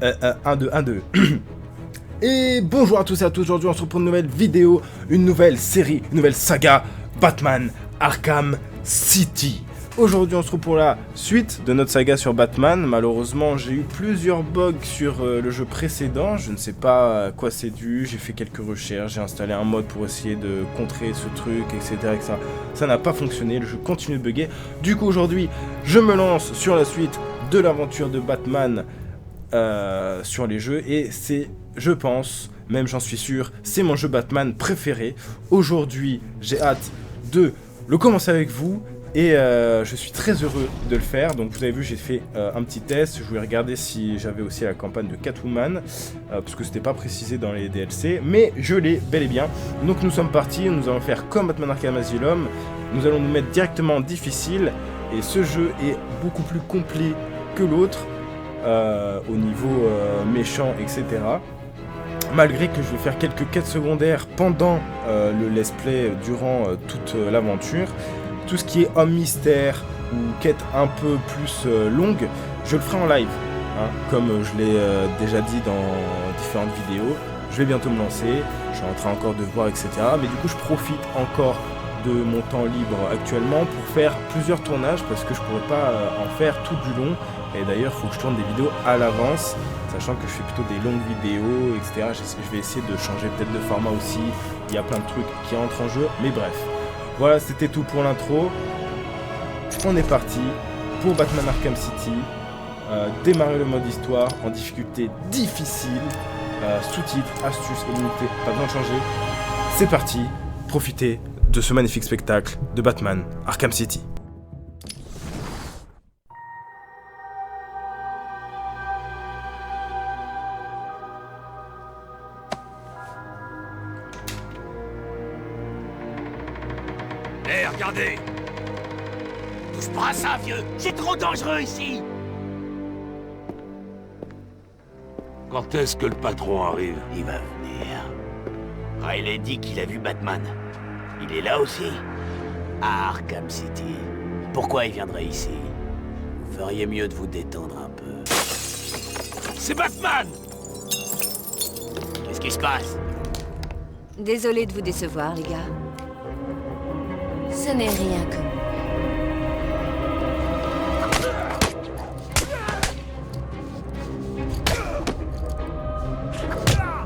1, 2, 1, 2. Et bonjour à tous et à tous, aujourd'hui on se retrouve pour une nouvelle vidéo, une nouvelle série, une nouvelle saga Batman Arkham City. Aujourd'hui on se retrouve pour la suite de notre saga sur Batman. Malheureusement j'ai eu plusieurs bugs sur le jeu précédent, je ne sais pas à quoi c'est dû, j'ai fait quelques recherches, j'ai installé un mode pour essayer de contrer ce truc, etc. Et ça n'a pas fonctionné, le jeu continue de bugger. Du coup aujourd'hui je me lance sur la suite de l'aventure de Batman sur les jeux et c'est, je pense, même j'en suis sûr, c'est mon jeu Batman préféré. Aujourd'hui j'ai hâte de le commencer avec vous. Et je suis très heureux de le faire. Donc vous avez vu, j'ai fait un petit test. Je voulais regarder si j'avais aussi la campagne de Catwoman, parce que c'était pas précisé dans les DLC, mais je l'ai bel et bien. Donc nous sommes partis, nous allons faire comme Batman Arkham Asylum. Nous allons nous mettre directement en difficile. Et ce jeu est beaucoup plus complet que l'autre, au niveau méchant, etc. Malgré que je vais faire quelques quêtes secondaires pendant le let's play durant toute l'aventure. Tout ce qui est homme mystère ou quête un peu plus longue, je le ferai en live, hein, comme je l'ai déjà dit dans différentes vidéos. Je vais bientôt me lancer, je suis en train encore de voir, etc. Mais du coup, je profite encore de mon temps libre actuellement pour faire plusieurs tournages parce que je pourrais pas en faire tout du long. Et d'ailleurs, il faut que je tourne des vidéos à l'avance, sachant que je fais plutôt des longues vidéos, etc. Je vais essayer de changer peut-être de format aussi. Il y a plein de trucs qui entrent en jeu, mais bref. Voilà, c'était tout pour l'intro. On est parti pour Batman Arkham City. Démarrer le mode histoire en difficulté difficile. Sous-titres, astuces et limités, pas besoin de changer. C'est parti, profitez de ce magnifique spectacle de Batman Arkham City. Hé, regardez! Touche pas à ça, vieux! C'est trop dangereux ici! Quand est-ce que le patron arrive? Il va venir. Riley dit qu'il a vu Batman. Il est là aussi. À Arkham City. Pourquoi il viendrait ici? Vous feriez mieux de vous détendre un peu. C'est Batman! Qu'est-ce qui se passe? Désolé de vous décevoir, les gars. Ce n'est rien que...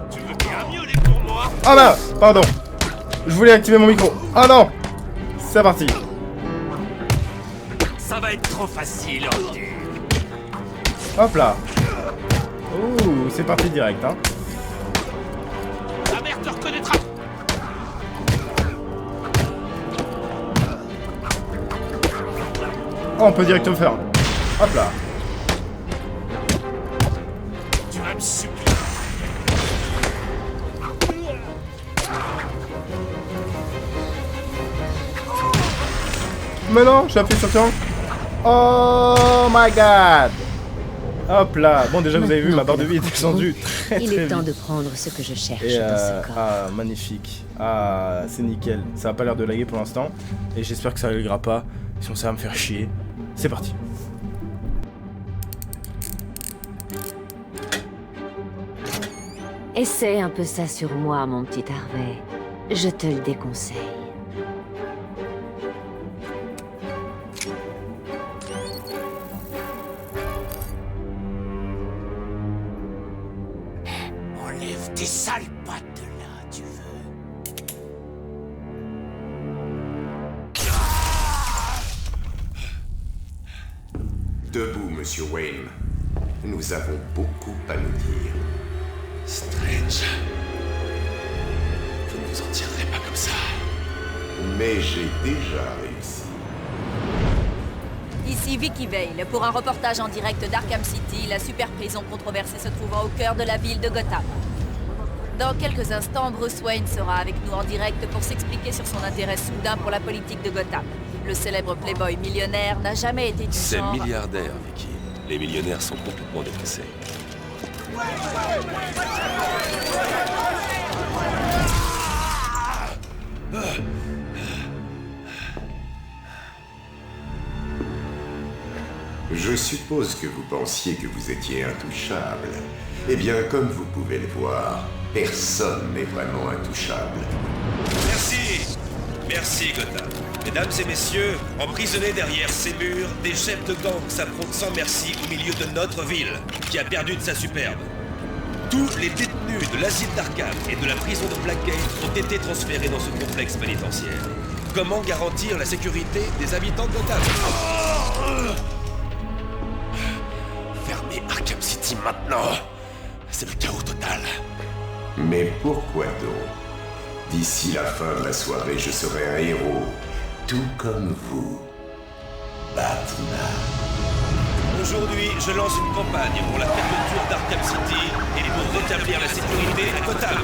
Tu veux bien miauler pour moi? Ah là, pardon. Je voulais activer mon micro. Ah non. C'est parti. Ça va être trop facile, Ordu. Hop là. Ouh, c'est parti direct, hein. La mère te reconnaîtra. Oh, on peut directement faire. Hop là. Tu vas me supplier. Mais non, j'ai appuyé sur le triangle. Oh my god. Hop là. Bon, déjà, vous avez vu, ma barre de vie est descendue très Il très est temps vite. de prendre ce que je cherche Et dans ce corps. ah, magnifique. Ah, c'est nickel. Ça a pas l'air de laguer pour l'instant. Et j'espère que ça laguera pas. Sinon, ça va me faire chier. C'est parti. Essaie un peu ça sur moi, mon petit Harvey. Je te le déconseille. Enlève tes sales pattes de là, tu veux. Debout, Monsieur Wayne. Nous avons beaucoup à nous dire. Strange. Vous ne vous en tirerez pas comme ça. Mais j'ai déjà réussi. Ici Vicky Vale pour un reportage en direct d'Arkham City, la super prison controversée se trouvant au cœur de la ville de Gotham. Dans quelques instants, Bruce Wayne sera avec nous en direct pour s'expliquer sur son intérêt soudain pour la politique de Gotham. Le célèbre playboy millionnaire n'a jamais été du C'est genre... milliardaire, Vicky. Les millionnaires sont complètement dépassés. Je suppose que vous pensiez que vous étiez intouchable. Eh bien, comme vous pouvez le voir, personne n'est vraiment intouchable. Merci. Merci, Gotham. Mesdames et messieurs, emprisonnés derrière ces murs, des chefs de gang s'affrontent sans merci au milieu de notre ville, qui a perdu de sa superbe. Tous les détenus de l'asile d'Arkham et de la prison de Blackgate ont été transférés dans ce complexe pénitentiaire. Comment garantir la sécurité des habitants de Gotham? Fermez Arkham City maintenant. C'est le chaos total. Mais pourquoi donc? D'ici la fin de la soirée, je serai un héros, tout comme vous. Batman. Aujourd'hui, je lance une campagne pour la fermeture d'Arkham City et pour rétablir la sécurité à Gotham.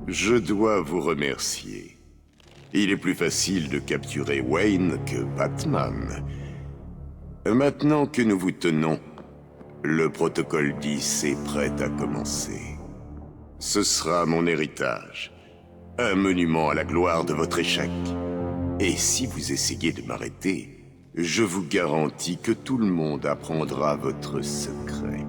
Je dois vous remercier. Il est plus facile de capturer Wayne que Batman. Maintenant que nous vous tenons, le protocole 10 est prêt à commencer. Ce sera mon héritage. Un monument à la gloire de votre échec. Et si vous essayez de m'arrêter, je vous garantis que tout le monde apprendra votre secret.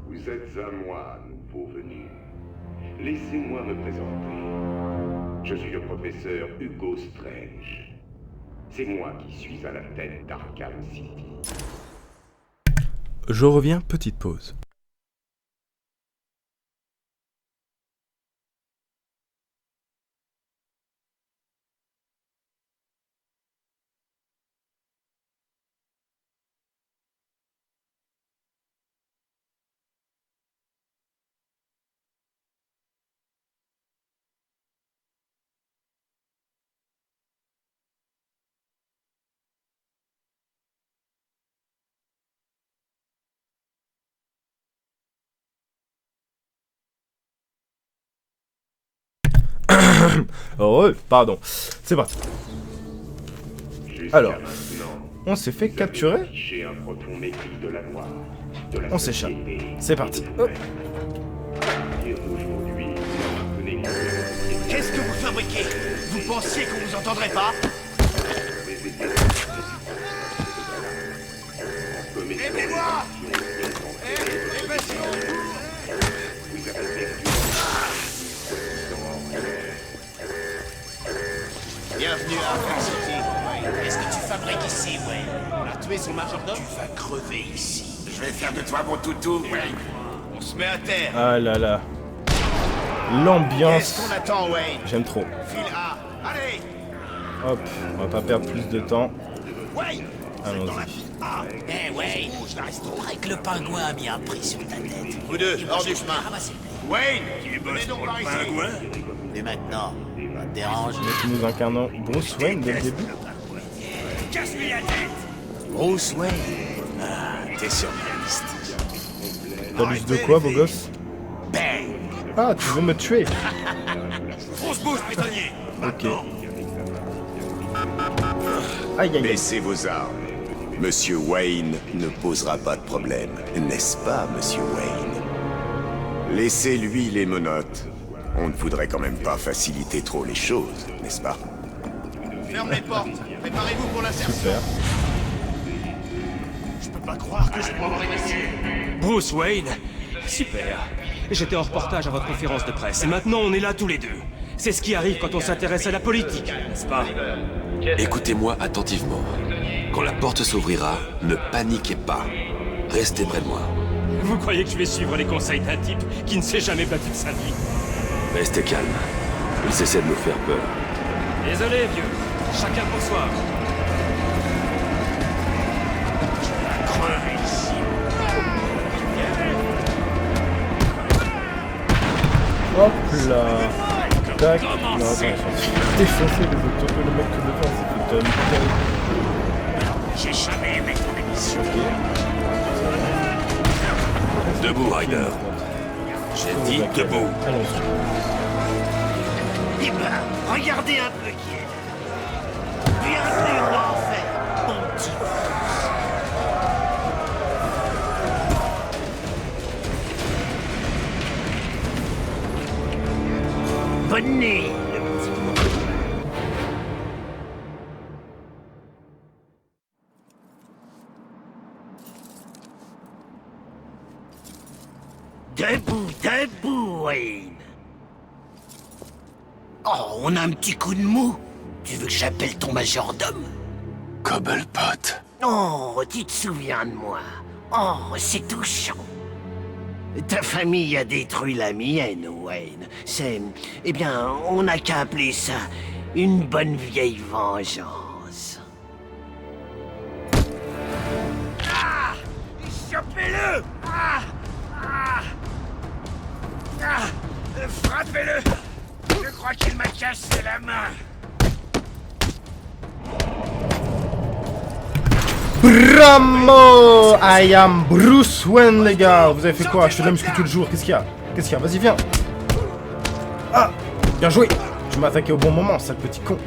Vous êtes à moi, nouveau venu. Laissez-moi me présenter. Je suis le professeur Hugo Strange. C'est moi qui suis à la tête d'Arkham City. Je reviens, petite pause. Pardon. C'est parti. Alors, on s'est fait capturer. On s'échappe. C'est parti. Hop. Qu'est-ce que vous fabriquez? Vous pensiez qu'on vous entendrait pas? Aidez-moi! Bienvenue à Arkham City. Qu'est-ce que tu fabriques ici, Wayne? On a tué son majordome? Tu vas crever ici. Je vais faire de toi mon toutou, Wayne. On se met à terre. Ah là là. L'ambiance. Qu'est-ce qu'on attend, Wayne? J'aime trop. File A. Allez! Hop, on va pas perdre plus de temps. Wayne! Allons-y. Eh Wayne, je crois que le pingouin a mis un prix sur ta tête. Vous deux, hors du chemin. Wayne! Venez donc par ici. Et maintenant, ça te dérange? Donc nous incarnons Bruce Wayne dès le début. Casse-lui la tête! Bruce Wayne? Ah, t'es sur ma liste. T'as liste de quoi, beau gosse? Bang! Ah, tu veux me tuer? On se bouge, prisonnier! Ok. Aïe aïe aïe. Baissez vos armes. Monsieur Wayne ne posera pas de problème, n'est-ce pas, Monsieur Wayne? Laissez-lui les menottes. On ne voudrait quand même pas faciliter trop les choses, n'est-ce pas? Ferme les portes. Préparez-vous pour l'assertion. Super. Je peux pas croire que je peux avoir ici. Bruce Wayne? Super. J'étais en reportage à votre conférence de presse et maintenant on est là tous les deux. C'est ce qui arrive quand on s'intéresse à la politique, n'est-ce pas? Écoutez-moi attentivement. Quand la porte s'ouvrira, ne paniquez pas. Restez près de moi. Vous croyez que je vais suivre les conseils d'un type qui ne s'est jamais battu de sa vie? Restez calme. Ils essaient de nous faire peur. Désolé, vieux. Chacun pour soi. Crevez ici. Hop là. Tac. Non, attends, ils sont défoncés les autres. Surtout le mec qui défend, c'est fait J'ai jamais aimé ton émission. Debout, Ryder. J'ai dit debout. Allons-y. Eh ben, regardez un peu qui est là. Bienvenue en enfer, mon petit. Bonne nuit, le petit. Debout, debout, Wayne. Oh, on a un petit coup de mou. Tu veux que j'appelle ton majordome? Cobblepot. Oh, tu te souviens de moi. Oh, c'est touchant. Ta famille a détruit la mienne, Wayne. C'est... Eh bien, on n'a qu'à appeler ça une bonne vieille vengeance. Ah! Chopez-le! Ah! Ah! Ah! Frappez-le! Je crois qu'il m'a cassé la main. Bravo! I am Bruce Wayne, les gars. Vous avez fait quoi? Je te la muscu tout le jour. Qu'est-ce qu'il y a? Qu'est-ce qu'il y a? Vas-y, viens. Ah! Bien joué. Tu m'as attaqué au bon moment, sale petit con.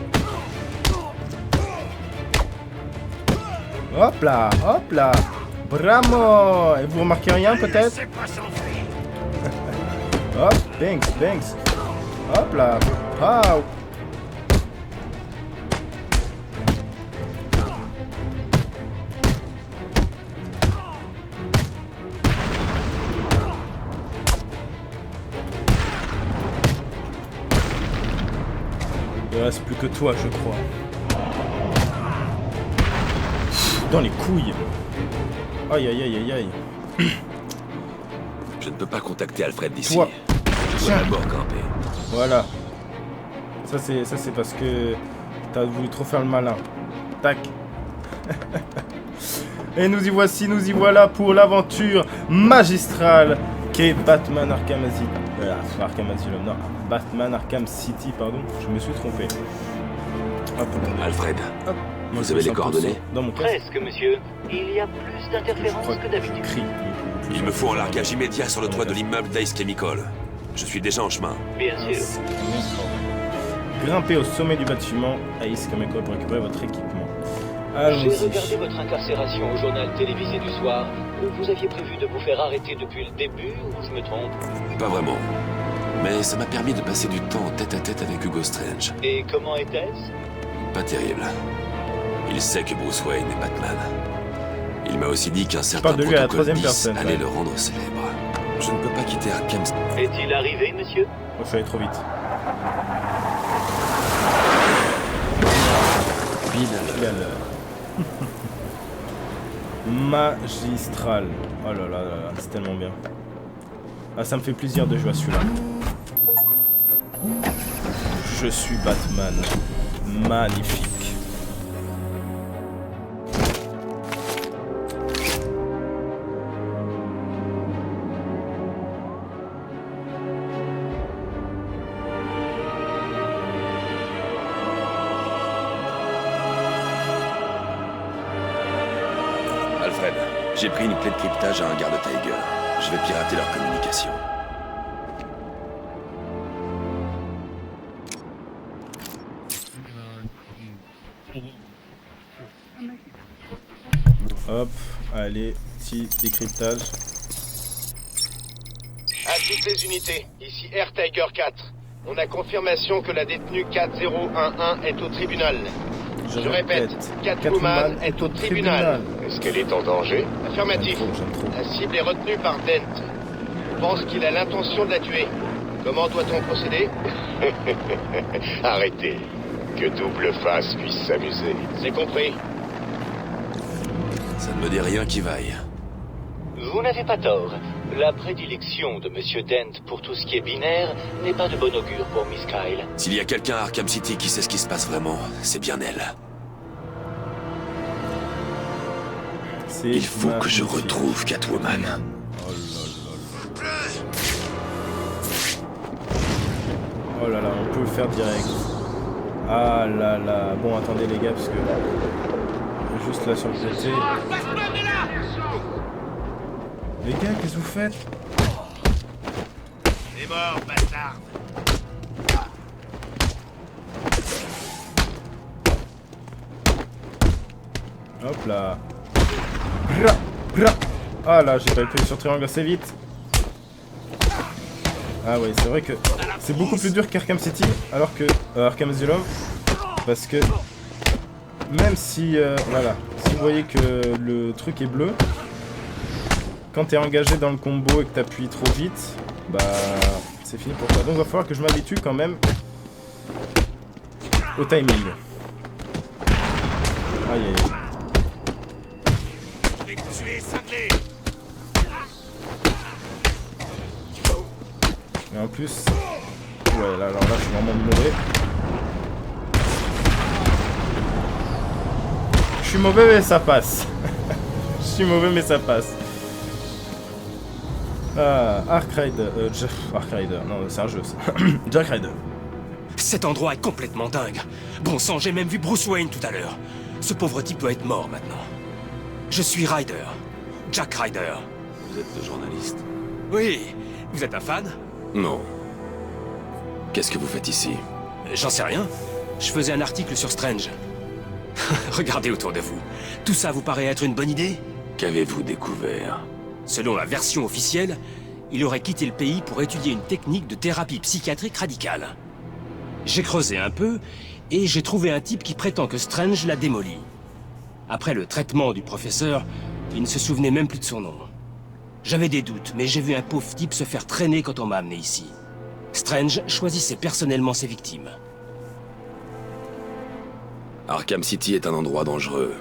Hop là, hop là. Bravo! Et vous remarquez rien, peut-être? Hop, banks, banks. Hop là. Pow. Il reste plus que toi, je crois. Dans les couilles. Aïe, aïe, aïe, aïe, aïe. Je ne peux pas contacter Alfred d'ici. Toi. Je dois d'abord grimper. Voilà. Ça c'est parce que t'as voulu trop faire le malin. Tac. Et nous y voici, nous y voilà pour l'aventure magistrale qu'est Batman Arkham City. Arkham Asylum, non. Batman Arkham City, pardon. Je me suis trompé. Hop. Alfred, Hop. vous avez les coordonnées? Dans mon casque. Presque, monsieur. Il y a plus d'interférences que d'habitude. Il me faut un largage immédiat sur le toit de l'immeuble d'Ice Chemical. Je suis déjà en chemin. Bien sûr. Grimpez au sommet du bâtiment Ice Chemical pour récupérer votre équipement. J'ai Allons-y. regardé votre incarcération au journal télévisé du soir. Vous aviez prévu de vous faire arrêter depuis le début, ou je me trompe? Pas vraiment. Mais ça m'a permis de passer du temps en tête-à-tête avec Hugo Strange. Et comment était-ce? Pas terrible. Il sait que Bruce Wayne est Batman. Il m'a aussi dit qu'un certain parle de lui à la protocole troisième bis personne, allait ouais. le rendre célèbre. Je ne peux pas quitter Arkham. Est-il arrivé, monsieur? Oh, je suis allé trop vite. Pile à l'heure. Magistral. Oh là là là là, c'est tellement bien. Ah, ça me fait plaisir de jouer à celui-là. Je suis Batman. Magnifique. Alfred, j'ai pris une clé de cryptage à un garde Tiger. Je vais pirater leur communication. Hop, allez, petit décryptage. À toutes les unités, ici Air Tiger 4. On a confirmation que la détenue 4011 est au tribunal. Je répète, Catwoman est au tribunal. Est-ce qu'elle est en danger? Affirmatif. J'aime trop. La cible est retenue par Dent. On pense qu'il a l'intention de la tuer. Comment doit-on procéder? Arrêtez. Que Double Face puisse s'amuser. C'est compris. Ça ne me dit rien qui vaille. Vous n'avez pas tort. La prédilection de Monsieur Dent pour tout ce qui est binaire n'est pas de bon augure pour Miss Kyle. S'il y a quelqu'un à Arkham City qui sait ce qui se passe vraiment, c'est bien elle. Il faut que je retrouve Catwoman. Oh là là, on peut le faire direct. Ah là là. Bon, attendez les gars, parce que... Juste là sur le côté. Les gars, qu'est-ce que vous faites? C'est mort, bâtard. Hop là. Bra, bra. Ah là, j'ai pas appuyé sur triangle assez vite. Ah ouais, c'est vrai que c'est beaucoup plus dur qu'Arkham City, alors que Arkham Asylum, parce que même si, voilà, si vous voyez que le truc est bleu, quand t'es engagé dans le combo et que t'appuies trop vite, bah c'est fini pour toi. Donc il va falloir que je m'habitue quand même au timing. Aïe aïe aïe. Et en plus, ouais, là, alors là, je suis vraiment mauvais. Je suis mauvais, mais ça passe. Je suis mauvais, mais ça passe. Ah, Ark Rider. Ark Rider, non, c'est un jeu, ça. Jack Rider. Cet endroit est complètement dingue. Bon sang, j'ai même vu Bruce Wayne tout à l'heure. Ce pauvre type doit être mort maintenant. Je suis Ryder. Jack Ryder. Vous êtes le journaliste? Oui. Vous êtes un fan? Non. Qu'est-ce que vous faites ici? J'en sais rien. Je faisais un article sur Strange. Regardez autour de vous. Tout ça vous paraît être une bonne idée? Qu'avez-vous découvert? Selon la version officielle, il aurait quitté le pays pour étudier une technique de thérapie psychiatrique radicale. J'ai creusé un peu, et j'ai trouvé un type qui prétend que Strange l'a démoli. Après le traitement du professeur, il ne se souvenait même plus de son nom. J'avais des doutes, mais j'ai vu un pauvre type se faire traîner quand on m'a amené ici. Strange choisissait personnellement ses victimes. Arkham City est un endroit dangereux.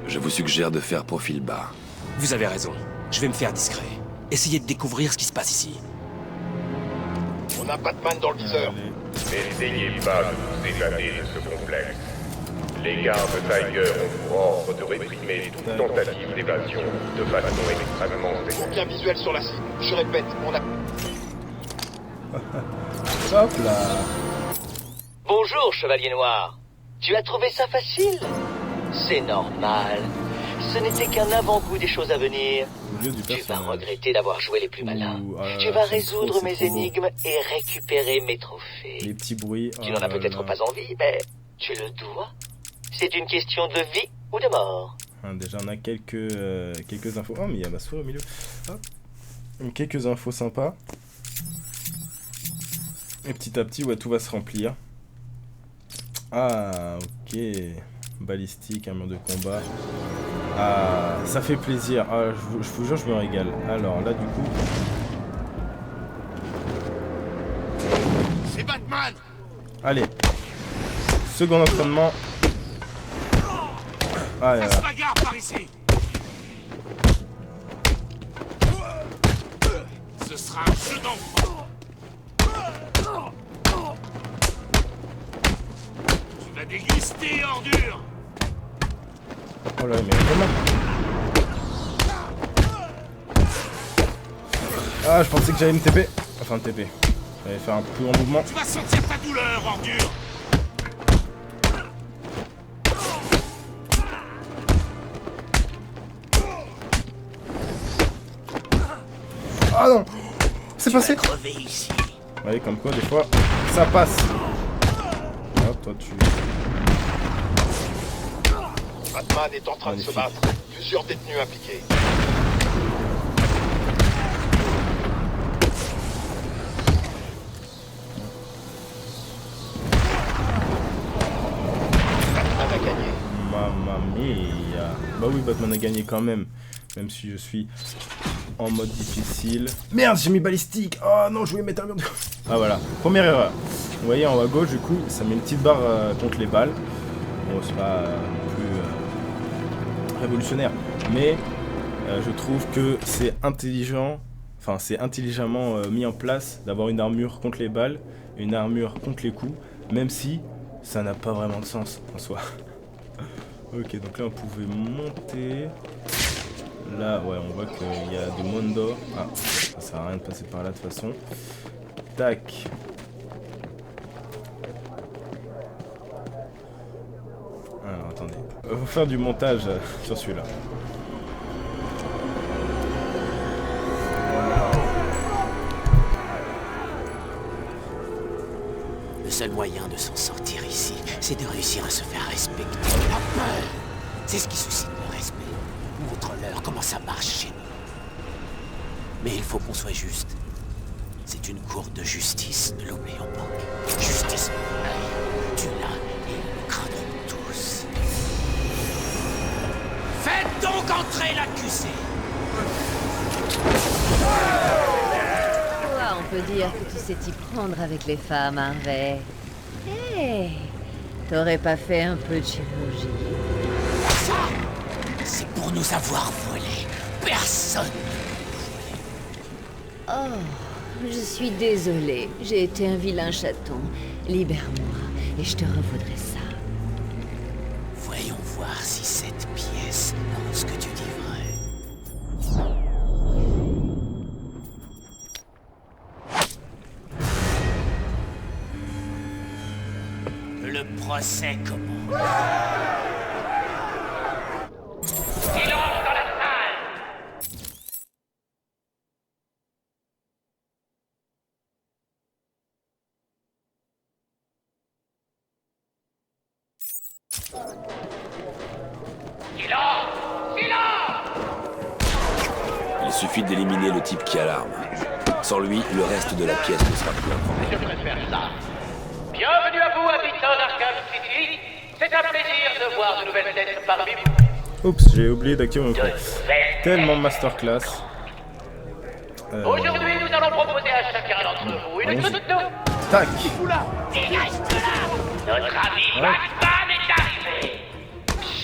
Je vous suggère de faire profil bas. Vous avez raison. Je vais me faire discret. Essayez de découvrir ce qui se passe ici. On a Batman dans le viseur. N'essayez pas de vous évader de ce complexe. Les gardes Tiger ont pour ordre de réprimer toute tentative d'évasion de façon extrêmement sévère. Aucun visuel sur la cible. Je répète, on a... Hop là. Bonjour, Chevalier Noir. Tu as trouvé ça facile? C'est normal. Ce n'était qu'un avant-goût des choses à venir. Tu vas regretter d'avoir joué les plus malins. Tu vas résoudre mes énigmes et récupérer mes trophées. Les petits bruits. Tu n'en as peut-être pas envie, mais tu le dois. C'est une question de vie ou de mort. Déjà, on a quelques infos. Oh, mais il y a ma souris au milieu. Hop. Quelques infos sympas. Et petit à petit, ouais, tout va se remplir. Ah, ok. Balistique, armure de combat. Ah, ça fait plaisir. Ah, je vous jure, je me régale. Alors là, du coup... C'est Batman! Allez. Second entraînement. Ah, Ça se bagarre par ici! Ce sera un jeu d'enfant! Tu vas déguster, ordure! Oh là, mais comment? Ah, je pensais que j'allais me TP. Enfin, me TP. J'allais faire un plus grand mouvement. Tu vas sentir ta douleur, ordure! Ah non! C'est passé! Ici. Ouais, comme quoi, des fois, ça passe. Hop, toi, tu... Batman est en train de se battre. Plusieurs détenus impliqués. Batman a gagné. Mamma mia. Bah oui, Batman a gagné quand même. Même si je suis en mode difficile. Merde, j'ai mis balistique. Oh non, je voulais mettre un mur de... Ah voilà, première erreur. Vous voyez en haut à gauche, du coup, ça met une petite barre contre les balles. Bon, c'est pas plus révolutionnaire. Mais je trouve que c'est intelligent. Enfin, c'est intelligemment mis en place d'avoir une armure contre les balles, une armure contre les coups, même si ça n'a pas vraiment de sens en soi. Ok, donc là on pouvait monter. Là, ouais, on voit qu'il y a des mondes. Ah, ça sert à rien de passer par là de toute façon. Tac. Alors, attendez. On va faire du montage sur celui-là. Le seul moyen de s'en sortir ici, c'est de réussir à se faire respecter. La peur, c'est ce qui suscite le respect. Montre-leur comment ça marche chez nous. Mais il faut qu'on soit juste. C'est une cour de justice, ne l'oublions pas. Justice, tu l'as et ils le craindront tous. Faites donc entrer l'accusé. Toi, on peut dire que tu sais t'y prendre avec les femmes, Harvey. Hé, t'aurais pas fait un peu de chirurgie? Ça, c'est pour nous avoir volé. Personne. Oh, je suis désolée. J'ai été un vilain chaton. Libère-moi et je te revaudrai ça. Voyons voir si cette pièce dans ce que tu dis vrai. Le procès commence. Silence dans la salle! Silence! Silence! Il suffit d'éliminer le type qui a l'arme. Sans lui, le reste de la pièce ne sera plus un problème. Je préfère ça. Bienvenue à vous, habitants d'Arkham City. C'est un plaisir de voir de nouvelles têtes parmi vous. Oups, j'ai oublié d'activer mon micro. Tellement masterclass. Aujourd'hui, nous allons proposer à chacun d'entre vous une toute Tac. Il reste là. Notre ami Batman est arrivé.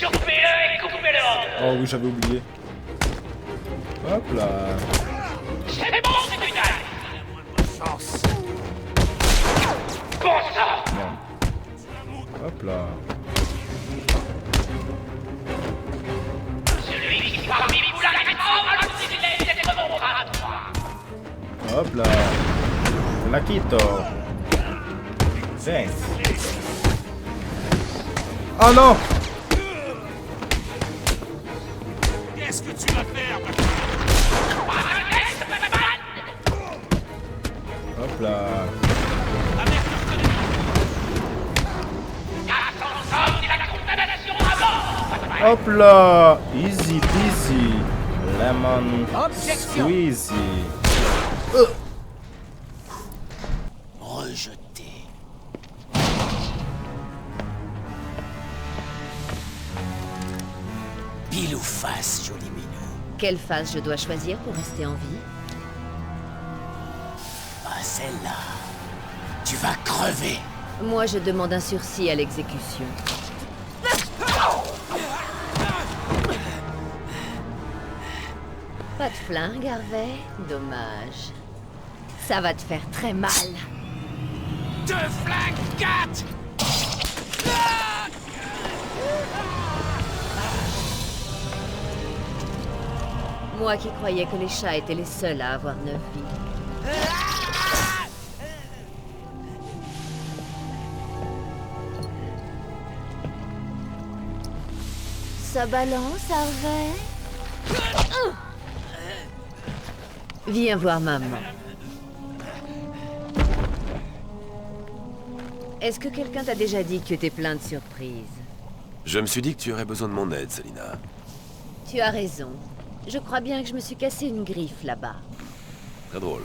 Chopez-le et coupez-le en deux. Oh oui, j'avais oublié. Hop là. C'est bon, c'est une arme. Bon sang. Hop là. Celui qui parmi vous la réforme a le privilège d'être mon bras droit. Hop là. La quito. Thanks. Oh non. Qu'est-ce que tu vas faire, Hop là. Hop là. Easy peasy. Lemon squeezy. Rejeté. Pile ou face, joli minou. Quelle phase je dois choisir pour rester en vie? Ah, celle-là. Tu vas crever. Moi, je demande un sursis à l'exécution. Pas de flingue, Harvey? Dommage. Ça va te faire très mal. 2 flingues 4. Moi qui croyais que les chats étaient les seuls à avoir 9 vies. Ça balance, Harvey? Viens voir maman. Est-ce que quelqu'un t'a déjà dit que tu étais plein de surprises? Je me suis dit que tu aurais besoin de mon aide, Selina. Tu as raison. Je crois bien que je me suis cassé une griffe là-bas. Très drôle.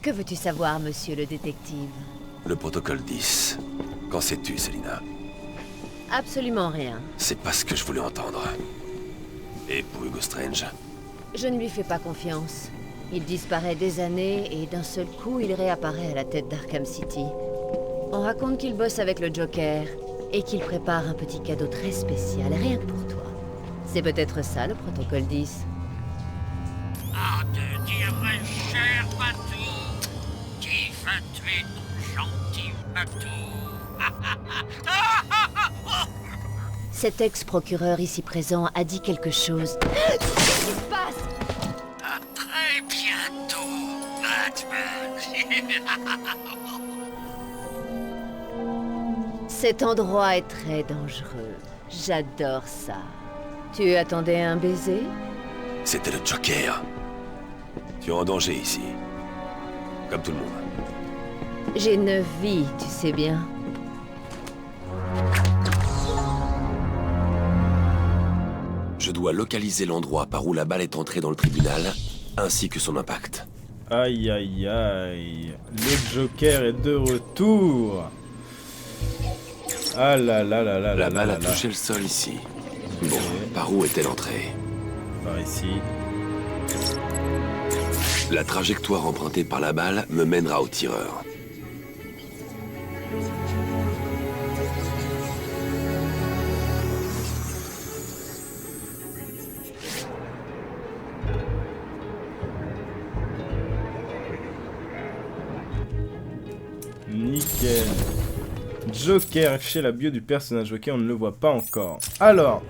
Que veux-tu savoir, monsieur le détective? Le protocole 10. Qu'en sais-tu, Selina? Absolument rien. C'est pas ce que je voulais entendre. Et pour Hugo Strange? Je ne lui fais pas confiance. Il disparaît des années et d'un seul coup, il réapparaît à la tête d'Arkham City. On raconte qu'il bosse avec le Joker et qu'il prépare un petit cadeau très spécial, rien que pour toi. C'est peut-être ça, le protocole 10. Ah, te dirais, cher Matou, qui va tuer ton gentil Matou? Cet ex-procureur ici présent a dit quelque chose. Qu'est-ce qui se passe? À très bientôt, Batman. Cet endroit est très dangereux. J'adore ça. Tu attendais un baiser? C'était le Joker. Tu es en danger ici. Comme tout le monde. J'ai 9 vies, tu sais bien. Je dois localiser l'endroit par où la balle est entrée dans le tribunal, ainsi que son impact. Aïe aïe aïe. Le Joker est de retour. Ah là là là là. La balle a touché le sol ici. Bon, par où est-elle entrée? Par ici. La trajectoire empruntée par la balle me mènera au tireur. Nickel. Joker, afficher la bio du personnage. Ok, on ne le voit pas encore. Alors,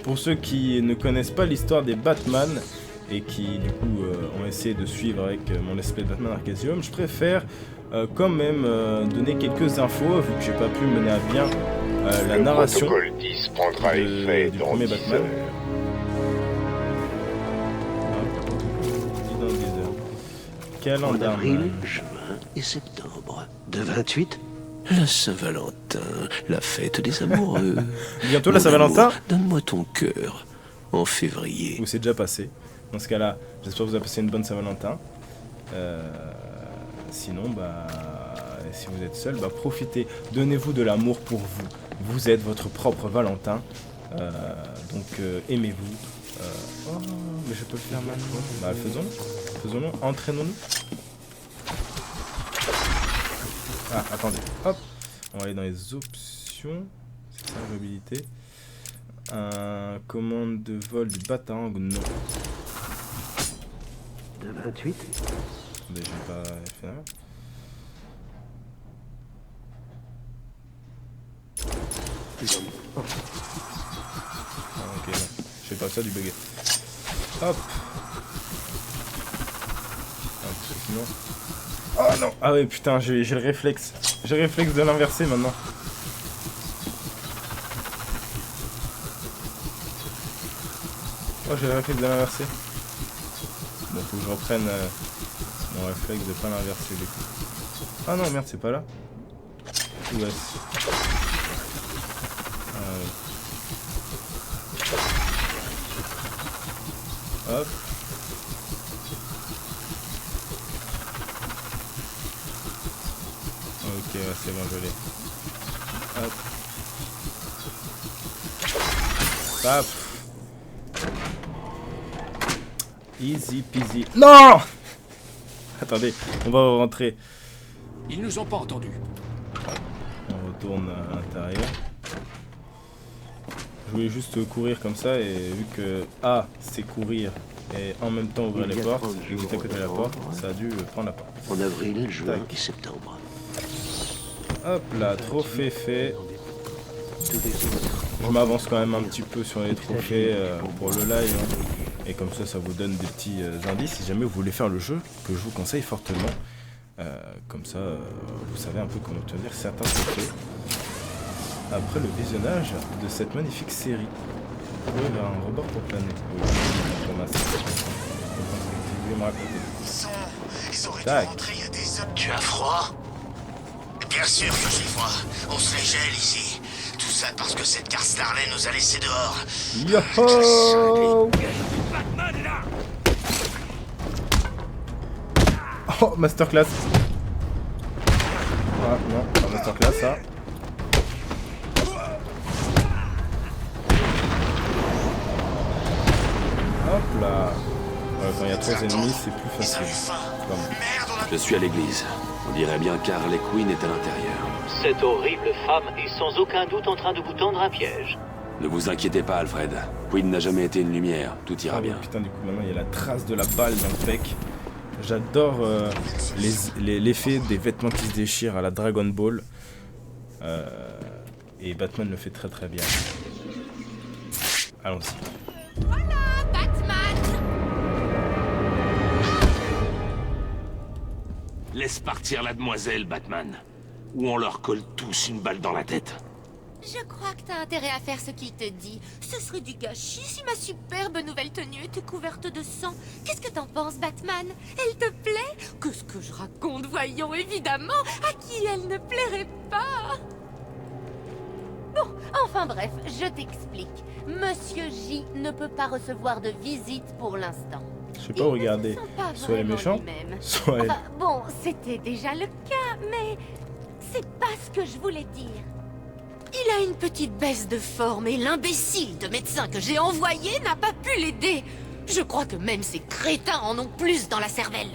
pour ceux qui ne connaissent pas l'histoire des Batman et qui du coup ont essayé de suivre avec mon espèce de Batman Arkham, je préfère quand même donner quelques infos vu que j'ai pas pu mener à bien la narration Le protocole 10 prendra effet du dans premier 10 Batman. heures. Dans 10 heures. Calendar En avril, Man. juin et septembre. De 28, la Saint-Valentin, la fête des amoureux. Bientôt la Saint-Valentin. Donne-moi ton cœur. En février. Ou c'est déjà passé. Dans ce cas-là, j'espère que vous avez passé une bonne Saint-Valentin. Sinon, bah, si vous êtes seul, bah, profitez. Donnez-vous de l'amour pour vous. Vous êtes votre propre Valentin. Donc, aimez-vous. Oh, mais je peux le faire maintenant. Bah, faisons-le. Faisons-le. Entraînons-nous. Ah, attendez. Hop. On va aller dans les options. C'est ça, mobilité. Commande de vol du Batarang, non. De 28. Mais j'ai pas fait rien. Ah, ok, non. Je fais pas ça du bugger. Hop. Ah, sinon... Oh non. Ah ouais, putain, j'ai le réflexe. J'ai le réflexe de l'inverser maintenant. Oh, j'ai le réflexe de l'inverser. Bon, faut que je reprenne mon réflexe de pas l'inverser du coup. Ah non, merde, c'est pas là. Où est-ce? Ah oui. Hop. Ok, ouais, c'est bon, je l'ai. Hop. Paf. Easy peasy. Non! Attendez, on va rentrer. Ils nous ont pas entendus. On retourne à l'intérieur. Je voulais juste courir comme ça et vu que A c'est courir et en même temps ouvrir les portes, et j'étais à côté de la porte, ça a dû prendre la porte. En avril, juin Tac. et septembre. Hop là, trophée fait. Je m'avance quand même un petit peu sur les trophées pour le live. Hein. Et comme ça, ça vous donne des petits indices si jamais vous voulez faire le jeu, que je vous conseille fortement. Comme ça, vous savez un peu comment obtenir certains trophées. Après le visionnage de cette magnifique série. Oui, vers un rebord pour planer. Oui, vous me raconter. Ils auraient Tac. dû rentrer il y a des heures. Tu as froid? Bien sûr que j'ai froid. On se les gèle ici. Tout ça parce que cette carte Starley nous a laissé dehors. Yo! Oh, masterclass. Ah non, pas masterclass ça. Hop là. Ouais, quand il y a 3 ennemis, c'est plus facile. Comme. Je suis à l'église. On dirait bien qu'Harley Quinn est à l'intérieur. Cette horrible femme est sans aucun doute en train de vous tendre un piège. Ne vous inquiétez pas, Alfred. Quinn n'a jamais été une lumière. Tout ira Ah bien. ouais, putain, du coup, maintenant il y a la trace de la balle dans le pec. J'adore l'effet des vêtements qui se déchirent à la Dragon Ball. Et Batman le fait très très bien. Allons-y. Voilà, Batman! Laisse partir la demoiselle, Batman. Ou on leur colle tous une balle dans la tête. Je crois que t'as intérêt à faire ce qu'il te dit. Ce serait du gâchis si ma superbe nouvelle tenue était couverte de sang. Qu'est-ce que t'en penses, Batman? Elle te plaît? Qu'est-ce que je raconte? voyons, évidemment, à qui elle ne plairait pas. Bon, enfin bref, je t'explique. Monsieur J ne peut pas recevoir de visite pour l'instant. Je sais pas où regarder. Soit les méchants, soit elle. Enfin, bon, c'était déjà le cas, mais c'est pas ce que je voulais dire. Il a une petite baisse de forme et l'imbécile de médecin que j'ai envoyé n'a pas pu l'aider. Je crois que même ces crétins en ont plus dans la cervelle.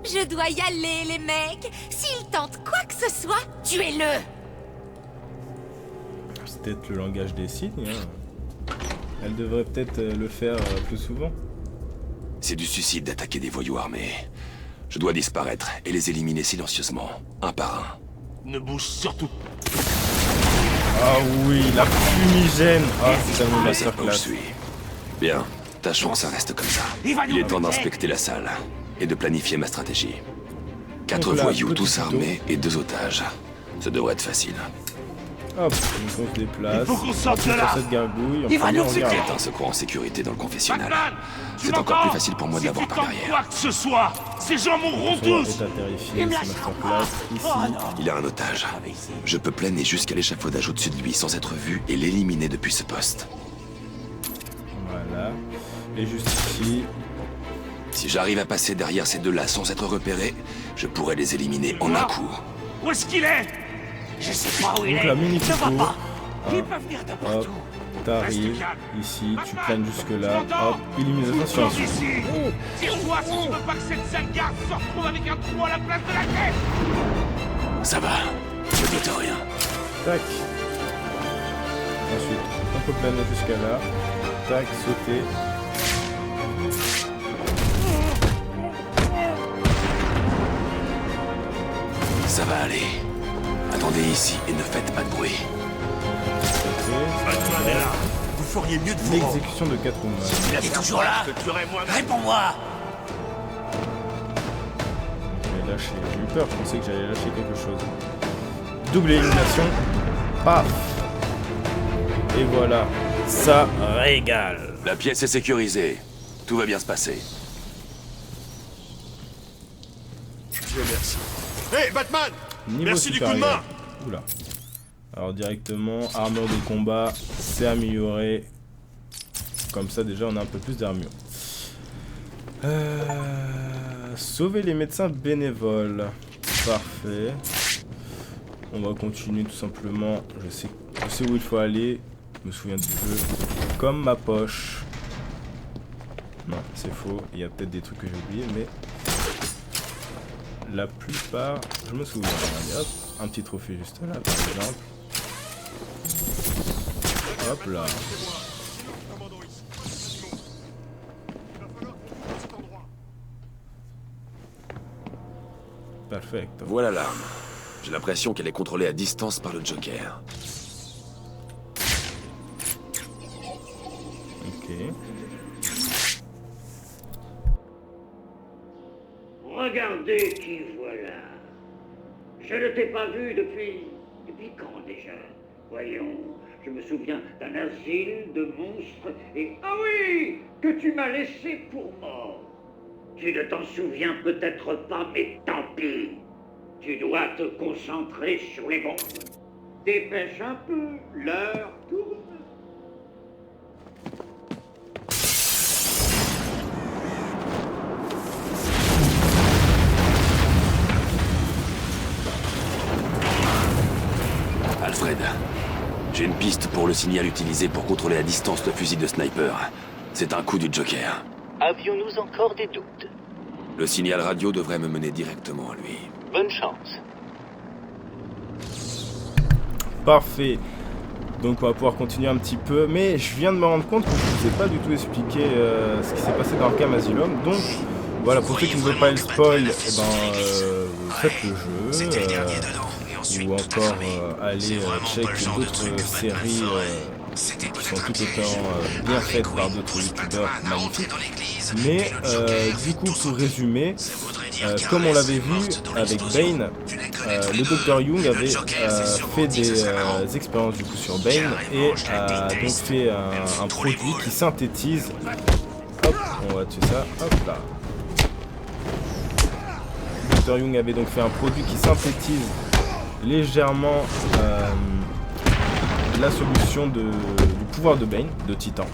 Je dois y aller, les mecs. S'ils tentent quoi que ce soit, tuez-le. C'est peut-être le langage des signes. Hein. Elle devrait peut-être le faire plus souvent. C'est du suicide d'attaquer des voyous armés. Je dois disparaître et les éliminer silencieusement, un par un. Ne bouge surtout. Ah oui, la fumigène. Ah, c'est tellement Je sais pas où je masterclass. suis. Bien, tâchons que ça reste comme ça. Il est temps d'inspecter la salle et de planifier ma stratégie. 4 Donc là, voyous petit tous couteau. armés et 2 otages. Ça devrait être facile. Hop, on se déplace. Il faut qu'on sorte de On là. prend cette gargouille. Il va on nous regarde. séquer. C'est un secours en sécurité dans le confessionnal. Batman, tu C'est encore m'entends? plus facile pour moi de l'avoir par Si tu derrière. tentes quoi que ce soit, ces gens mourront Son tous. est à terrifier, Il me c'est lâchera masterclass. Ici, Il a un otage. Je peux planer jusqu'à l'échafaudage au-dessus de lui sans être vu et l'éliminer depuis ce poste. voilà. Et juste ici. Si j'arrive à passer derrière ces deux-là sans être repéré, je pourrais les éliminer en un coup. Où est-ce qu'il est? Je sais pas où il Donc est. la mini Je vois couteau. pas. Il Hop, peut venir de hop, partout. t'arrives ici, tu planes jusque là, hop, élimination Sors silencieuse. d'ici. Tire-toi si tu veux pas que cette sale garce se retrouve avec un trou à la place de la tête. Ça va, je doute rien. Tac. Ensuite, on peut planer jusqu'à là. Tac, sauter. Ça va aller. Attendez ici et ne faites pas de bruit. Batman est là. Vous feriez mieux de vous rendre. L'exécution de Catwoman. Il est toujours là. Je te tuerai moi-même. Réponds-moi. J'ai lâché, j'ai eu peur, je pensais que j'allais lâcher quelque chose. Double élimination. Paf. Et voilà. Ça régale. La pièce est sécurisée. Tout va bien se passer. Dieu merci. Hé, Batman! Niveau Merci du coup de supérieur. main. Oula. Alors directement, armure de combat, c'est amélioré. Comme ça déjà on a un peu plus d'armure. Sauver les médecins bénévoles. Parfait. On va continuer tout simplement. Je sais où il faut aller. Je me souviens du jeu. Comme ma poche. Non, c'est faux. Il y a peut-être des trucs que j'ai oubliés, mais la plupart, je me souviens. Regardez, hop, un petit trophée juste là, par exemple. Hop là. Perfect. Voilà l'arme. J'ai l'impression qu'elle est contrôlée à distance par le Joker. Ok. Regardez qui voilà. Je ne t'ai pas vu depuis quand déjà? Voyons, je me souviens d'un asile de monstres et... Ah oui, que tu m'as laissé pour mort. Tu ne t'en souviens peut-être pas, mais tant pis. Tu dois te concentrer sur les bombes. Dépêche un peu, l'heure tourne. Alfred, j'ai une piste pour le signal utilisé pour contrôler à distance le fusil de sniper. C'est un coup du Joker. Avions-nous encore des doutes? Le signal radio devrait me mener directement à lui. Bonne chance. Parfait. Donc on va pouvoir continuer un petit peu. Mais je viens de me rendre compte que je ne vous ai pas du tout expliqué ce qui s'est passé dans Arkham Asylum. Donc voilà, pour ceux qui ne veulent pas le spoil, faites le jeu. Ou encore aller check d'autres séries qui sont tout autant bien faites par d'autres youtubeurs magnifiques. Mais du coup, pour résumer, comme on l'avait vu avec Bane, le Dr Young avait fait des expériences du coup sur Bane et a donc fait un produit qui synthétise. Hop, on va tuer ça. Hop là. Dr. Young avait donc fait un produit qui synthétise légèrement la solution du pouvoir de Bane, de Titan.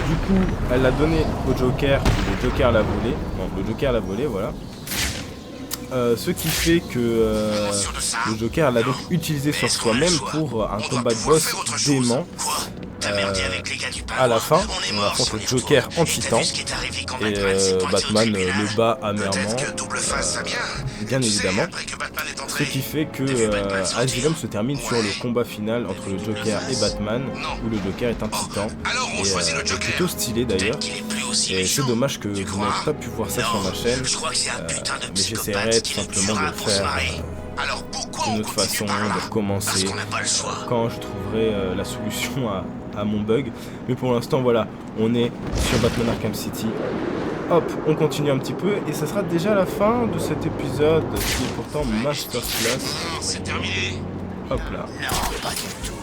Du coup, elle l'a donné au Joker, le Joker l'a volé. Non, le Joker l'a volé, voilà. Ce qui fait que le Joker l'a donc utilisé sur soi-même pour un combat de boss dément. À la fin, on affronte le Joker en Titan et Batman le bat amèrement, bien évidemment. Ce qui fait que Asylum se termine sur le combat final entre le Joker et Batman, où le Joker est un Titan et plutôt stylé d'ailleurs. Et c'est dommage que vous n'avez pas pu voir ça sur ma chaîne, mais j'essaierai tout simplement de le faire d'une autre façon, de recommencer quand je trouverai la solution à mon bug. Mais pour l'instant, voilà, on est sur Batman Arkham City. Hop, on continue un petit peu et ça sera déjà la fin de cet épisode qui est pourtant masterclass. C'est terminé. Hop là. Non, pas du tout.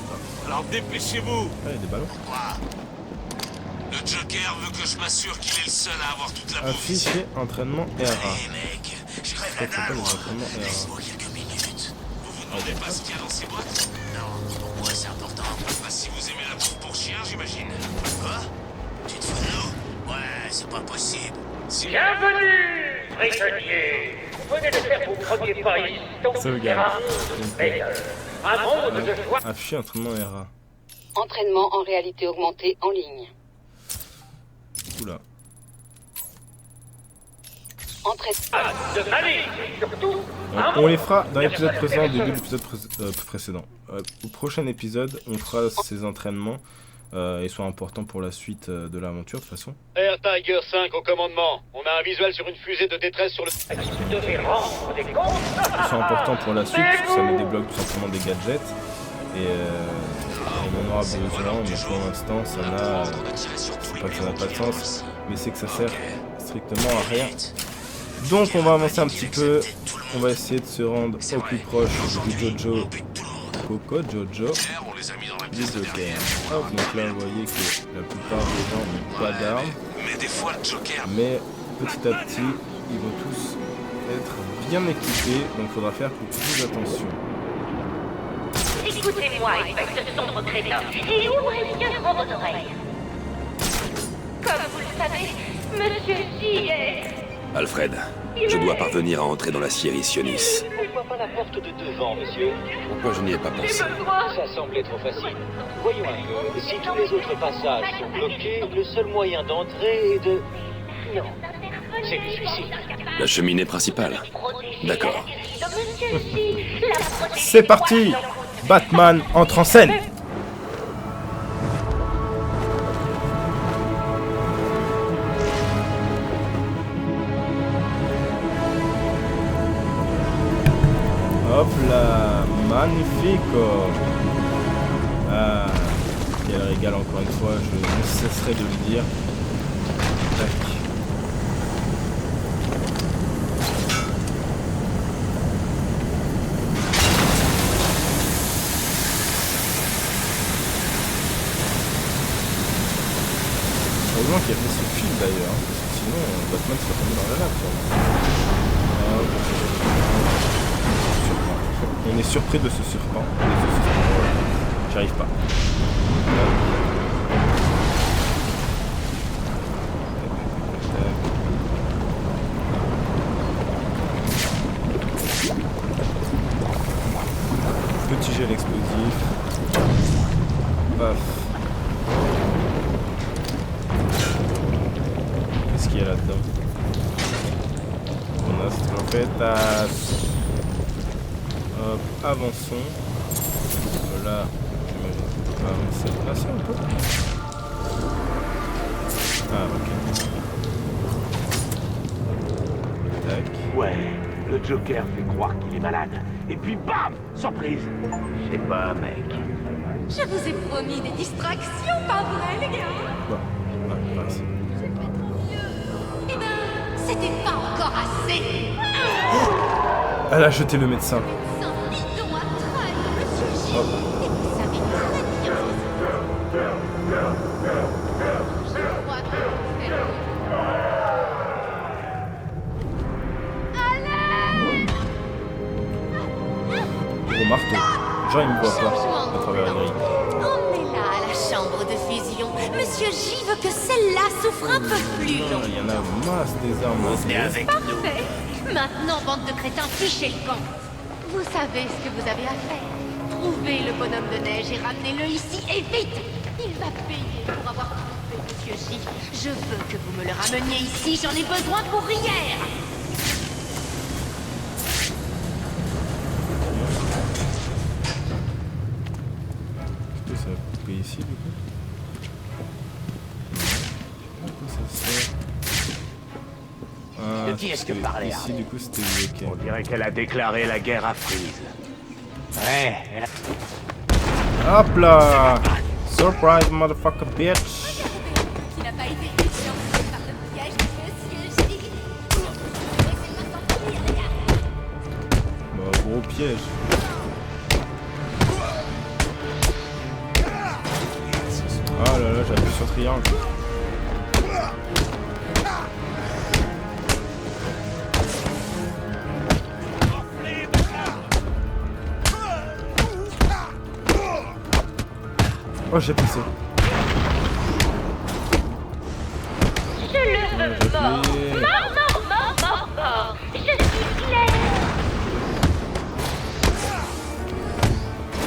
Alors dépêchez-vous. Ah, il y a des ballons. Le Joker veut que je m'assure qu'il est le seul à avoir toute la bouffe. Afficher entraînement RA. Mec, je crève la dalle. Laissez-moi quelques minutes. Vous vous demandez pas ce qu'il y a dans ces boîtes? Non, pourquoi c'est important? Bah si vous aimez la bouffe pour chien, j'imagine. Quoi? Tu te fous de nous? Ouais, c'est pas possible. Bienvenue, prisonnier. Vous venez de faire vos premiers pas ici dans Sauvegarde. un monde de joie. Afficher entraînement RA. Entraînement en réalité augmentée en ligne. Oula. De famille, surtout. On les fera dans l'épisode précédent, au début de l'épisode précédent. Au prochain épisode, on fera ces entraînements. Ils sont importants pour la suite de l'aventure de toute façon. Air Tiger 5 au commandement. On a un visuel sur une fusée de détresse sur le... Vous devez rendre des comptes. Ils sont importants pour la suite, parce que ça nous débloque tout simplement des gadgets. Et on en aura besoin, mais pour l'instant, ça n'a... C'est pas que ça n'a pas de sens, mais c'est que ça sert strictement à rien. Donc on va avancer un petit peu. On va essayer de se rendre au plus proche du Jojo. Coco Jojo. Du Joker. Hop, donc là vous voyez que la plupart des gens n'ont pas d'armes. Mais petit à petit, ils vont tous être bien équipés. Donc il faudra faire plus attention. Écoutez-moi, espèce de sombre crétin, et ouvrez bien grand vos oreilles. Comme vous le savez, Monsieur J est... Alfred, je dois parvenir à entrer dans la Sierra Sionis. Pourquoi pas la porte de devant, monsieur? Pourquoi je n'y ai pas pensé? Ça semblait trop facile. Voyons un peu. Si tous les autres passages sont bloqués, le seul moyen d'entrer est de... Non. C'est du suicide. La cheminée principale. D'accord. C'est parti! Batman entre en scène! Hop là, magnifico. Ah, quel régal encore une fois, je ne cesserai de le dire. Tac. Heureusement qu'il y a fait ce fil d'ailleurs, hein, parce que sinon Batman serait tombé dans la lave. On est surpris de ce serpent. J'y arrive pas. Petit gel explosif. Paf. Qu'est-ce qu'il y a là-dedans? On a ce qu'on fait à... Hop, avançons. Là, j'imagine qu'on va avancer. Là, c'est un peu. Ah, ok. Tac. Ouais, le Joker fait croire qu'il est malade. Et puis bam! Surprise! Je sais pas, mec. Je vous ai promis des distractions, pas vrai, les gars? Bon, ouais, pas assez. Eh ben, c'était pas encore assez. Elle a jeté le médecin. Hop. marteau. Genre, il me voit pas à travers la grille. Emmenez-la à la chambre de fusion. Monsieur J veut que celle-là souffre un peu plus long. Il y en a masse des armes. Venez avec nous. Parfait. Maintenant, bande de crétins, fichez le camp. Vous savez ce que vous avez à faire. Trouvez le bonhomme de neige et ramenez-le ici, et vite. Il va payer pour avoir trouvé Monsieur J. Je veux que vous me le rameniez ici, j'en ai besoin pour hier. Est-ce que ça va couper ici, du coup? Du coup, ça sert... Ah, De qui est-ce que parlait ici, Harley? du coup, c'était bloqué. On dirait qu'elle a déclaré la guerre à Freeze. Ouais, elle a... Hop là! Surprise, motherfucker, bitch! Il n'a pas été méchant par le piège de Monsieur J. Laissez-moi sortir, les gars. Bah, gros piège. Ah là là, j'appuie sur triangle. Oh, j'ai poussé. Je le veux mort. Mort. Je suis Claire.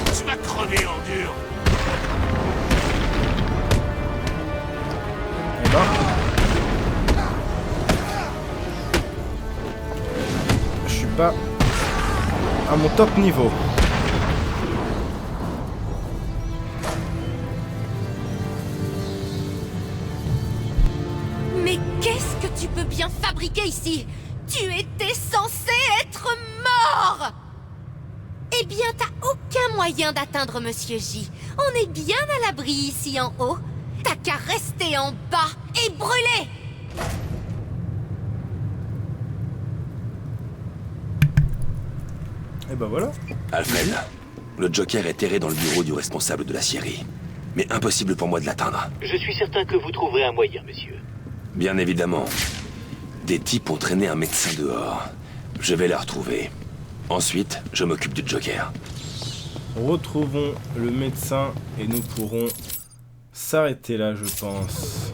Tu vas crever en dur. Et ben. Je suis pas à mon top niveau. Mais qu'est-ce que tu peux bien fabriquer ici? Tu étais censé être mort! Eh bien, t'as aucun moyen d'atteindre Monsieur J. On est bien à l'abri ici en haut. T'as qu'à rester en bas et brûler! Et ben voilà. Alfred, le Joker est terré dans le bureau du responsable de la scierie. Mais impossible pour moi de l'atteindre. Je suis certain que vous trouverez un moyen, monsieur. Bien évidemment. Des types ont traîné un médecin dehors. Je vais la retrouver. Ensuite, je m'occupe du Joker. Retrouvons le médecin et nous pourrons s'arrêter là, je pense.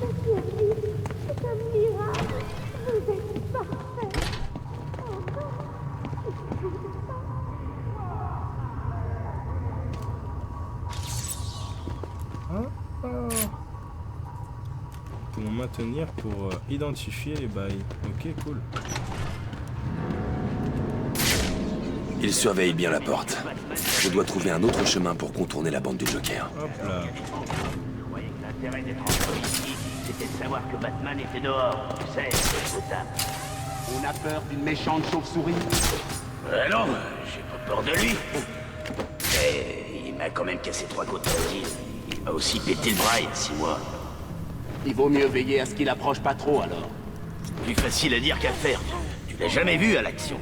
Pour maintenir pour identifier les bails. Ok, cool. Il surveille bien la porte. Je dois trouver un autre chemin pour contourner la bande du Joker. Hop là. Je croyais que l'intérêt d'être encore ici, c'était de savoir que Batman était dehors. Tu sais, Gotham. On a peur d'une méchante chauve-souris. Non, j'ai pas peur de lui. Mais il m'a quand même cassé 3 côtes à l'île. Il m'a aussi pété le bras il y a 6 mois. Il vaut mieux veiller à ce qu'il approche pas trop, alors. Plus facile à dire qu'à faire. Tu l'as jamais vu à l'action.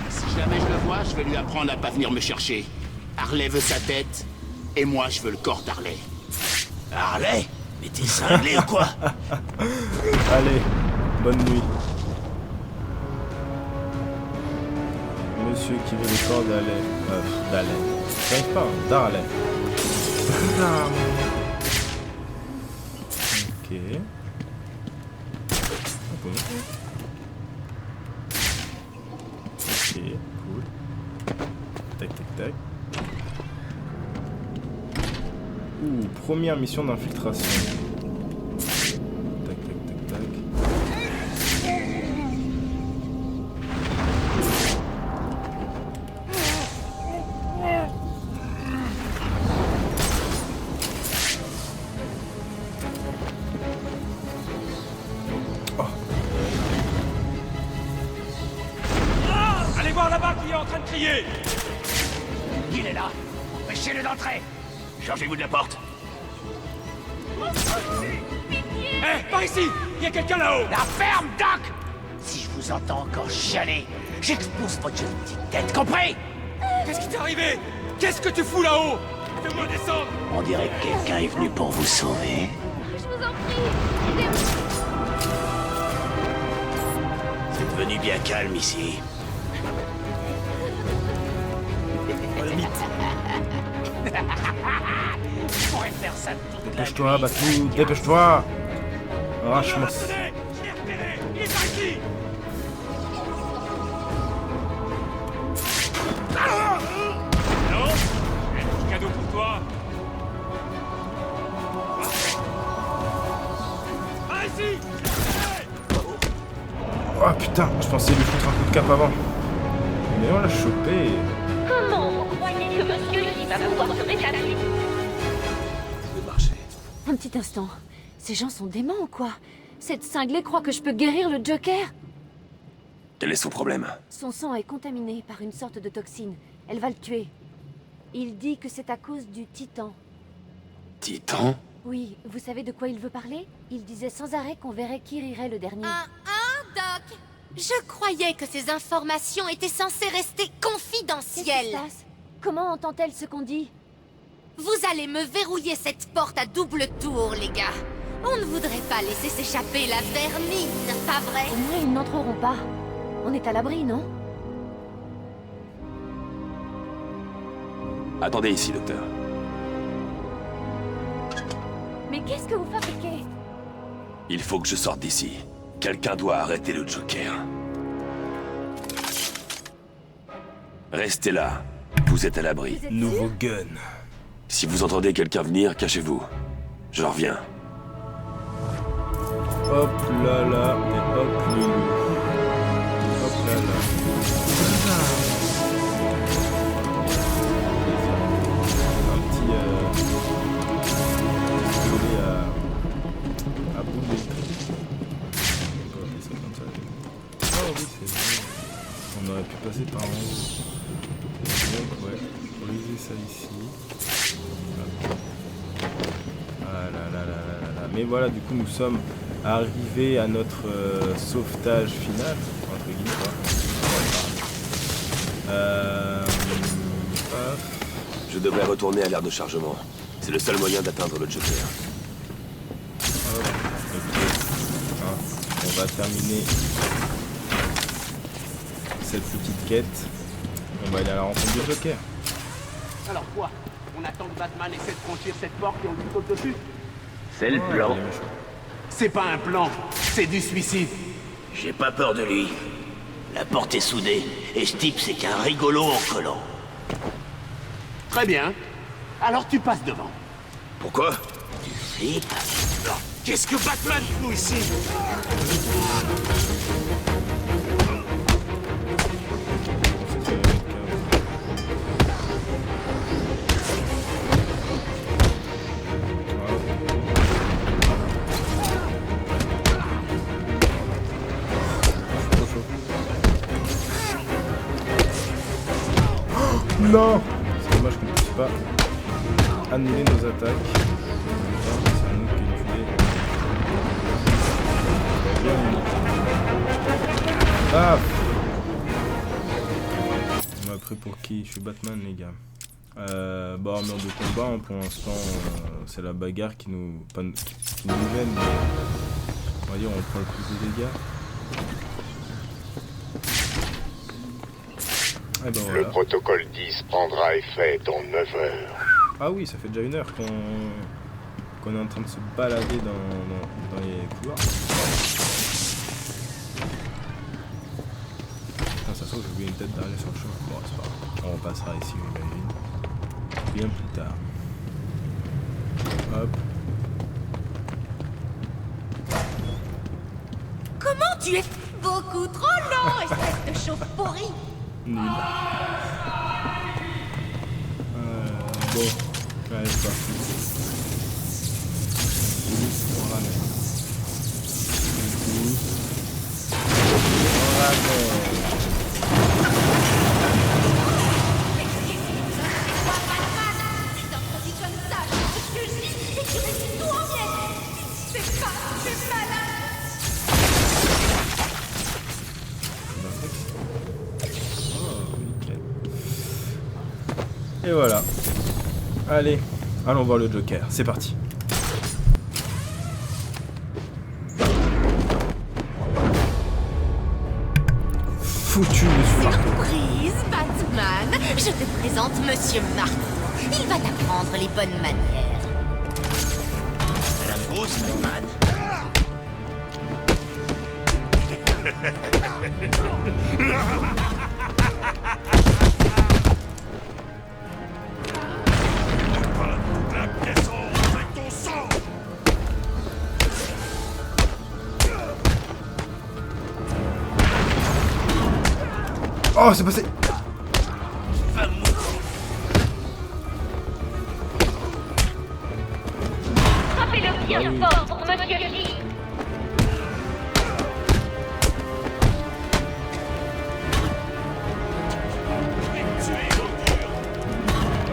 Si jamais je le vois, je vais lui apprendre à pas venir me chercher. Harley veut sa tête, et moi je veux le corps d'Harley. Harley? Mais t'es cinglé ou quoi? Allez, bonne nuit. Monsieur qui veut le corps d'Harley. D'Harley. J'arrive pas, hein, d'Harley. Ok. Ah bon. Ok, cool. Tac, tac, tac. Ouh, première mission d'infiltration. Tac, tac, tac, tac. Allez voir là-bas qui est en train de crier. Il est là. Empêchez-le d'entrer. Chargez-vous de la porte. Hé, par ici. Il y a quelqu'un là-haut. La ferme, Doc! Si je vous entends encore chialer, j'expose votre jolie petite tête, compris? Qu'est-ce qui t'est arrivé? Qu'est-ce que tu fous là-haut? Fais-moi descendre. On dirait que quelqu'un est venu pour vous sauver. Je vous en prie, aidez-moi. C'est devenu bien calme ici. Dépêche-toi, Batou, dépêche-toi. Arrache-moi. Non, un petit cadeau pour toi. Ah, ici. Oh putain, je pensais lui foutre un coup de cap avant. Mais on l'a chopé. Comment vous croyez que monsieur ici va pouvoir se rétablir? Un petit instant. Ces gens sont déments ou quoi? Cette cinglée croit que je peux guérir le Joker? Quel est son problème? Son sang est contaminé par une sorte de toxine. Elle va le tuer. Il dit que c'est à cause du Titan. Titan? Oui, vous savez de quoi il veut parler? Il disait sans arrêt qu'on verrait qui rirait le dernier. Doc? Je croyais que ces informations étaient censées rester confidentielles. Qu'est-ce qui se passe? Comment entend-elle ce qu'on dit? Vous allez me verrouiller cette porte à double tour, les gars. On ne voudrait pas laisser s'échapper la vermine, pas vrai? Au moins, ils n'entreront pas. On est à l'abri, non? Attendez ici, docteur. Mais qu'est-ce que vous fabriquez? Il faut que je sorte d'ici. Quelqu'un doit arrêter le Joker. Restez là. Vous êtes à l'abri. Nouveau gun. Si vous entendez quelqu'un venir, cachez-vous. Je reviens. Hop là là, et hop loulou. Hop là là. Un petit collé à boule d'électrique. On va appeler ça comme ça. Oh oui, c'est vrai. On aurait pu passer par en haut. Donc ouais, on va utiliser ça ici. Ah là là là là là. Mais voilà, du coup nous sommes arrivés à notre sauvetage final, entre guillemets quoi. Je devrais retourner à l'aire de chargement. C'est le seul moyen d'atteindre le Joker. Hop, ok. On va terminer cette petite quête. On va aller à la rencontre du Joker. Alors quoi? On attend que Batman essaie de franchir cette porte et on lui saute dessus? C'est le plan. C'est pas un plan, c'est du suicide. J'ai pas peur de lui. La porte est soudée, et ce type c'est qu'un rigolo en collant. Très bien. Alors tu passes devant. Pourquoi? Tu flippes? Qu'est-ce que Batman nous ici? Non! C'est dommage qu'on ne puisse pas annuler nos attaques. C'est un autre qui est tué. Ah! On m'a pris pour qui? Je suis Batman, les gars. Bah, en mode de combat, hein, pour l'instant, c'est la bagarre qui nous gêne, mais on va dire on prend le plus de dégâts. Eh ben voilà. Le protocole 10 prendra effet dans 9 heures. Ah oui, ça fait déjà 1 heure qu'on est en train de se balader dans les couloirs. Putain, ça se trouve, j'ai oublié une tête d'arrêt sur le chemin. Bon, c'est pas grave. On repassera ici, j'imagine. Bien plus tard. Hop. Comment tu es beaucoup trop lent, espèce de chauve pourri? Nul. Bon, allez, c'est parti. On ramène. On ramène. Et voilà. Allez, allons voir le Joker. C'est parti. foutu, Monsieur Marco. Surprise, Batman. Je te présente Monsieur Marco. Il va t'apprendre les bonnes manières. La fausse Batman. La pièce avec ton sang. Oh, c'est passé. Frappez-le bien fort pour Monsieur Lee.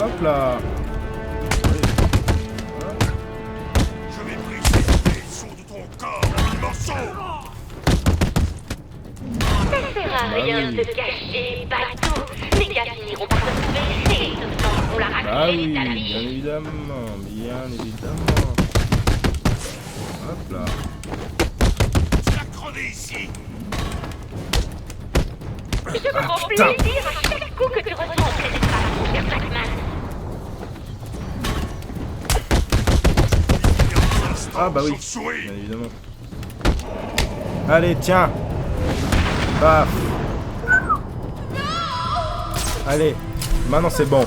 Hop là. Je vais briser les sons de ton corps en mille morceaux. Ça sert à rien de te cacher, bateau. Les gars finiront par te trouver et te prendront la Ah raclée oui, à la bien vie. évidemment, bien évidemment. Hop là. Tu vas crever ici. Je me prends putain. plaisir à chaque coup que tu ressens auprès des femmes, mon cher Batman. Ah bah oui, bien évidemment. Allez, tiens. Paf. Allez, maintenant c'est bon.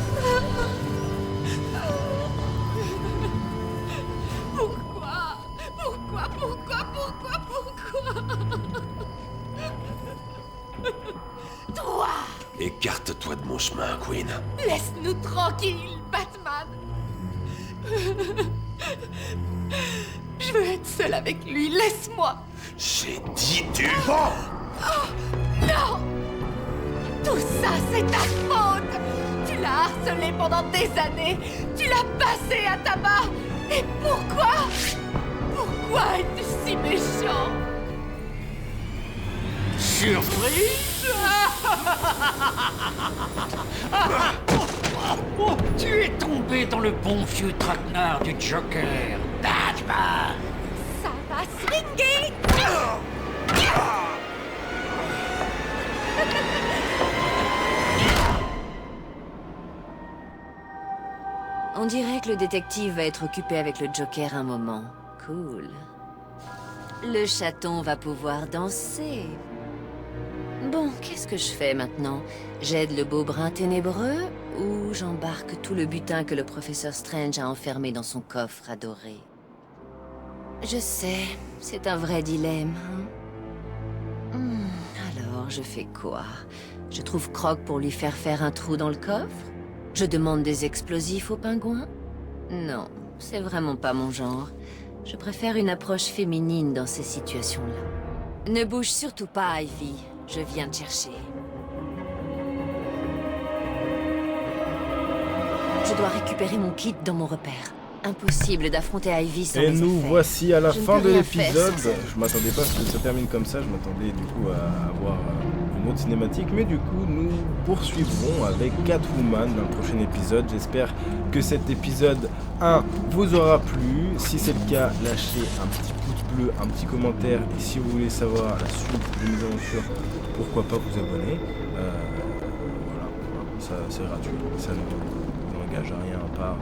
Toi, Écarte-toi de mon chemin, Queen. laisse-nous tranquilles, Batman. Je veux être seule avec lui, laisse-moi. J'ai dit du Oh, non! Tout ça, c'est ta faute! Tu l'as harcelé pendant des années! Tu l'as passé à tabac! Et pourquoi? Pourquoi es-tu si méchant? Surprise! Oh, tu es tombé dans le bon vieux traquenard du Joker, Batman! Ça va swinguer! On dirait que le détective va être occupé avec le Joker un moment. Cool. Le chaton va pouvoir danser. Bon, qu'est-ce que je fais maintenant? J'aide le beau brun ténébreux ou j'embarque tout le butin que le professeur Strange a enfermé dans son coffre adoré? Je sais, c'est un vrai dilemme. Alors, je fais quoi? Je trouve Croc pour lui faire un trou dans le coffre? Je demande des explosifs au pingouin? Non, c'est vraiment pas mon genre. Je préfère une approche féminine dans ces situations-là. Ne bouge surtout pas, Ivy. Je viens te chercher. Je dois récupérer mon kit dans mon repère. Impossible d'affronter Ivy sans Et les nous effets. voici à la Je ne fin peux de rien faire l'épisode. sans elle. Je m'attendais pas à ce que ça termine comme ça. Je m'attendais du coup à avoir une autre cinématique. Mais du coup, nous poursuivrons avec Catwoman dans le prochain épisode. J'espère que cet épisode 1 vous aura plu. Si c'est le cas, lâchez un petit pouce bleu, un petit commentaire. Et si vous voulez savoir la suite de mes aventures, pourquoi pas vous abonner. Voilà, ça c'est gratuit. Ça ne n'engage à rien à part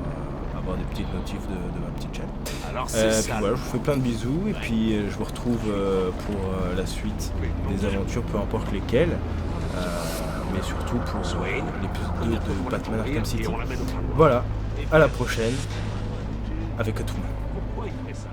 avoir des petites notifs de ma petite chaîne. Alors c'est Puis ça. voilà, je vous fais plein de bisous et puis je vous retrouve pour la suite des aventures, peu importe lesquelles, mais surtout pour l'épisode 2 de Batman Arkham City. Voilà, à la prochaine avec Catwoman. Pourquoi il fait ça?